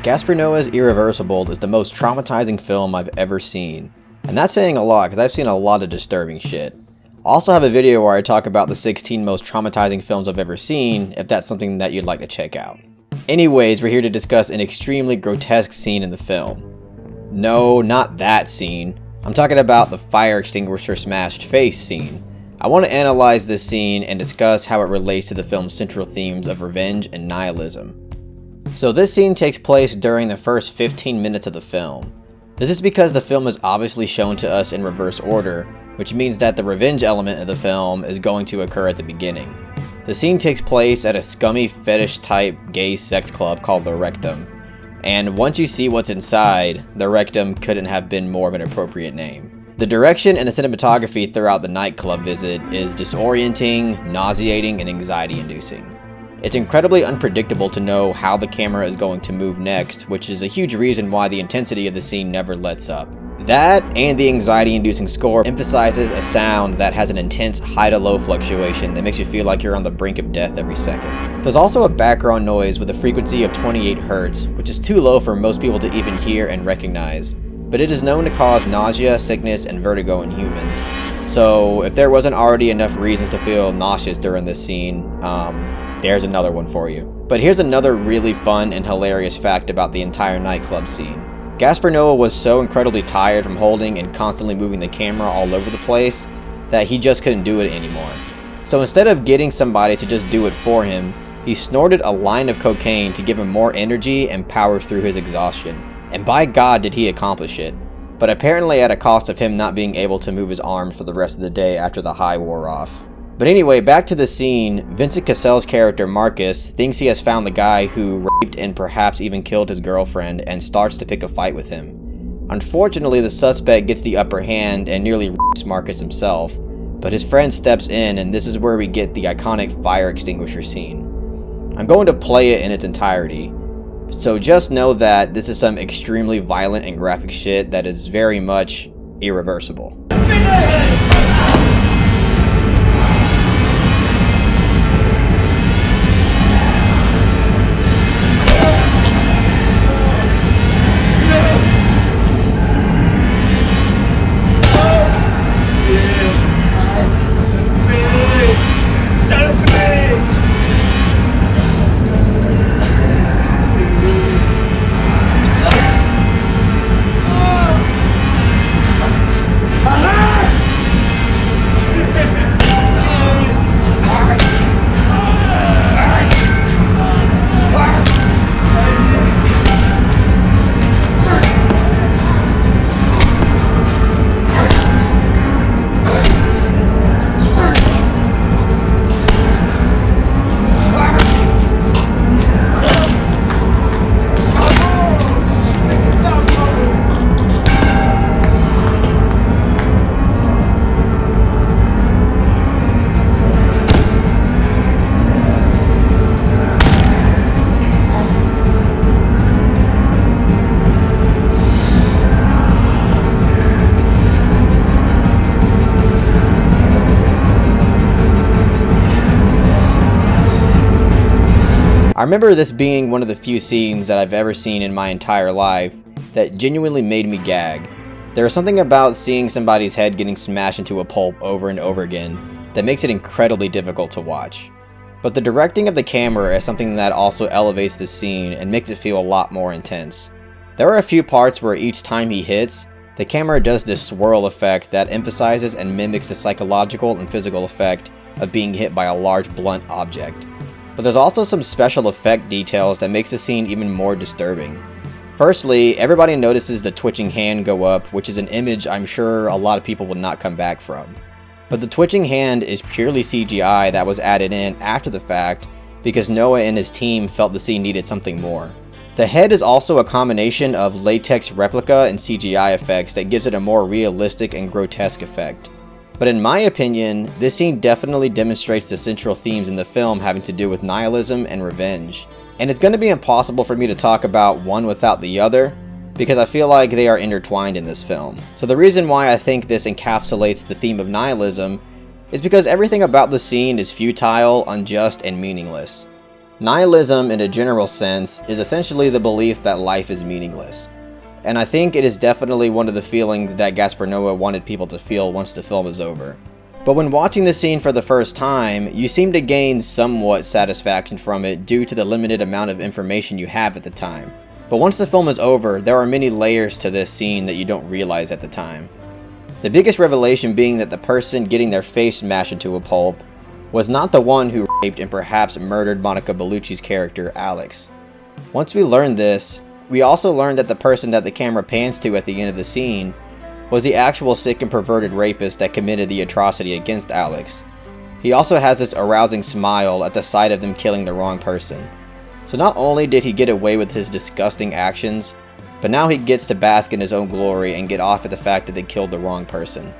Gaspar Noé's Irreversible is the most traumatizing film I've ever seen. And that's saying a lot because I've seen a lot of disturbing shit. I also have a video where I talk about the 16 most traumatizing films I've ever seen, if that's something that you'd like to check out. Anyways, we're here to discuss an extremely grotesque scene in the film. No, not that scene. I'm talking about the fire extinguisher smashed face scene. I want to analyze this scene and discuss how it relates to the film's central themes of revenge and nihilism. So this scene takes place during the first 15 minutes of the film. This is because the film is obviously shown to us in reverse order, which means that the revenge element of the film is going to occur at the beginning. The scene takes place at a scummy fetish type gay sex club called the Rectum. And once you see what's inside, the Rectum couldn't have been more of an appropriate name. The direction and the cinematography throughout the nightclub visit is disorienting, nauseating, and anxiety-inducing. It's incredibly unpredictable to know how the camera is going to move next, which is a huge reason why the intensity of the scene never lets up. That and the anxiety-inducing score emphasizes a sound that has an intense high to low fluctuation that makes you feel like you're on the brink of death every second. There's also a background noise with a frequency of 28 Hz, which is too low for most people to even hear and recognize, but it is known to cause nausea, sickness, and vertigo in humans. So if there wasn't already enough reasons to feel nauseous during this scene, there's another one for you. But here's another really fun and hilarious fact about the entire nightclub scene. Gaspar Noé was so incredibly tired from holding and constantly moving the camera all over the place that he just couldn't do it anymore. So instead of getting somebody to just do it for him, he snorted a line of cocaine to give him more energy and power through his exhaustion. And by God did he accomplish it. But apparently at a cost of him not being able to move his arms for the rest of the day after the high wore off. But anyway, back to the scene. Vincent Cassel's character, Marcus, thinks he has found the guy who raped and perhaps even killed his girlfriend and starts to pick a fight with him. Unfortunately, the suspect gets the upper hand and nearly rapes Marcus himself, but his friend steps in, and this is where we get the iconic fire extinguisher scene. I'm going to play it in its entirety, so just know that this is some extremely violent and graphic shit that is very much irreversible. I remember this being one of the few scenes that I've ever seen in my entire life that genuinely made me gag. There is something about seeing somebody's head getting smashed into a pulp over and over again that makes it incredibly difficult to watch. But the directing of the camera is something that also elevates the scene and makes it feel a lot more intense. There are a few parts where each time he hits, the camera does this swirl effect that emphasizes and mimics the psychological and physical effect of being hit by a large blunt object. But there's also some special effect details that makes the scene even more disturbing. Firstly, everybody notices the twitching hand go up, which is an image I'm sure a lot of people will not come back from. But the twitching hand is purely CGI that was added in after the fact because Noé and his team felt the scene needed something more. The head is also a combination of latex replica and CGI effects that gives it a more realistic and grotesque effect. But in my opinion, this scene definitely demonstrates the central themes in the film having to do with nihilism and revenge. And it's going to be impossible for me to talk about one without the other, because I feel like they are intertwined in this film. So the reason why I think this encapsulates the theme of nihilism is because everything about the scene is futile, unjust, and meaningless. Nihilism, in a general sense, is essentially the belief that life is meaningless. And I think it is definitely one of the feelings that Gaspar Noé wanted people to feel once the film is over. But when watching the scene for the first time, you seem to gain somewhat satisfaction from it due to the limited amount of information you have at the time. But once the film is over, there are many layers to this scene that you don't realize at the time. The biggest revelation being that the person getting their face smashed into a pulp was not the one who raped and perhaps murdered Monica Bellucci's character, Alex. Once we learned this, we also learned that the person that the camera pans to at the end of the scene was the actual sick and perverted rapist that committed the atrocity against Alex. He also has this arousing smile at the sight of them killing the wrong person. So not only did he get away with his disgusting actions, but now he gets to bask in his own glory and get off at the fact that they killed the wrong person.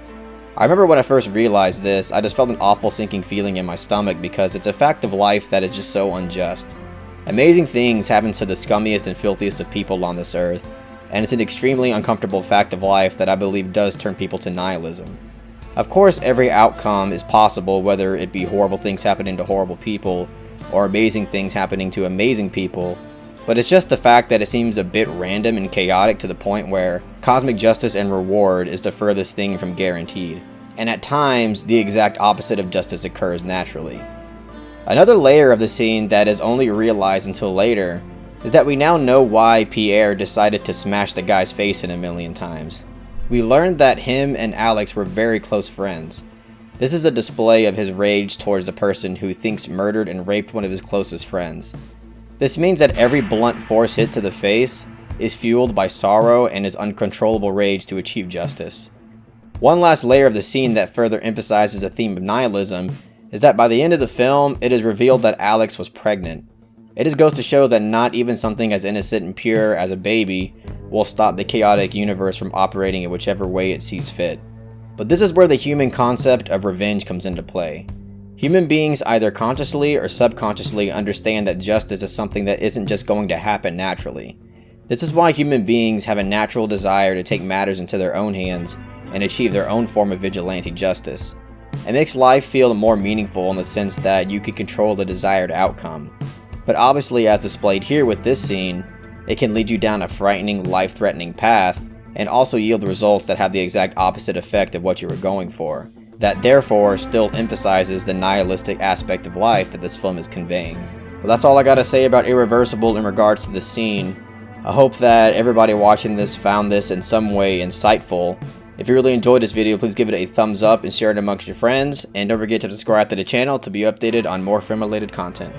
I remember when I first realized this, I just felt an awful sinking feeling in my stomach because it's a fact of life that is just so unjust. Amazing things happen to the scummiest and filthiest of people on this earth, and it's an extremely uncomfortable fact of life that I believe does turn people to nihilism. Of course, every outcome is possible, whether it be horrible things happening to horrible people, or amazing things happening to amazing people, but it's just the fact that it seems a bit random and chaotic to the point where cosmic justice and reward is the furthest thing from guaranteed. And at times, the exact opposite of justice occurs naturally. Another layer of the scene that is only realized until later is that we now know why Pierre decided to smash the guy's face in a million times. We learned that him and Alex were very close friends. This is a display of his rage towards a person who thinks murdered and raped one of his closest friends. This means that every blunt force hit to the face is fueled by sorrow and his uncontrollable rage to achieve justice. One last layer of the scene that further emphasizes the theme of nihilism is that by the end of the film, it is revealed that Alex was pregnant. It just goes to show that not even something as innocent and pure as a baby will stop the chaotic universe from operating in whichever way it sees fit. But this is where the human concept of revenge comes into play. Human beings either consciously or subconsciously understand that justice is something that isn't just going to happen naturally. This is why human beings have a natural desire to take matters into their own hands and achieve their own form of vigilante justice. It makes life feel more meaningful in the sense that you can control the desired outcome. But obviously, as displayed here with this scene, it can lead you down a frightening, life-threatening path, and also yield results that have the exact opposite effect of what you were going for. That therefore still emphasizes the nihilistic aspect of life that this film is conveying. But that's all I gotta say about Irreversible in regards to this scene. I hope that everybody watching this found this in some way insightful. If you really enjoyed this video, please give it a thumbs up and share it amongst your friends. And don't forget to subscribe to the channel to be updated on more film-related content.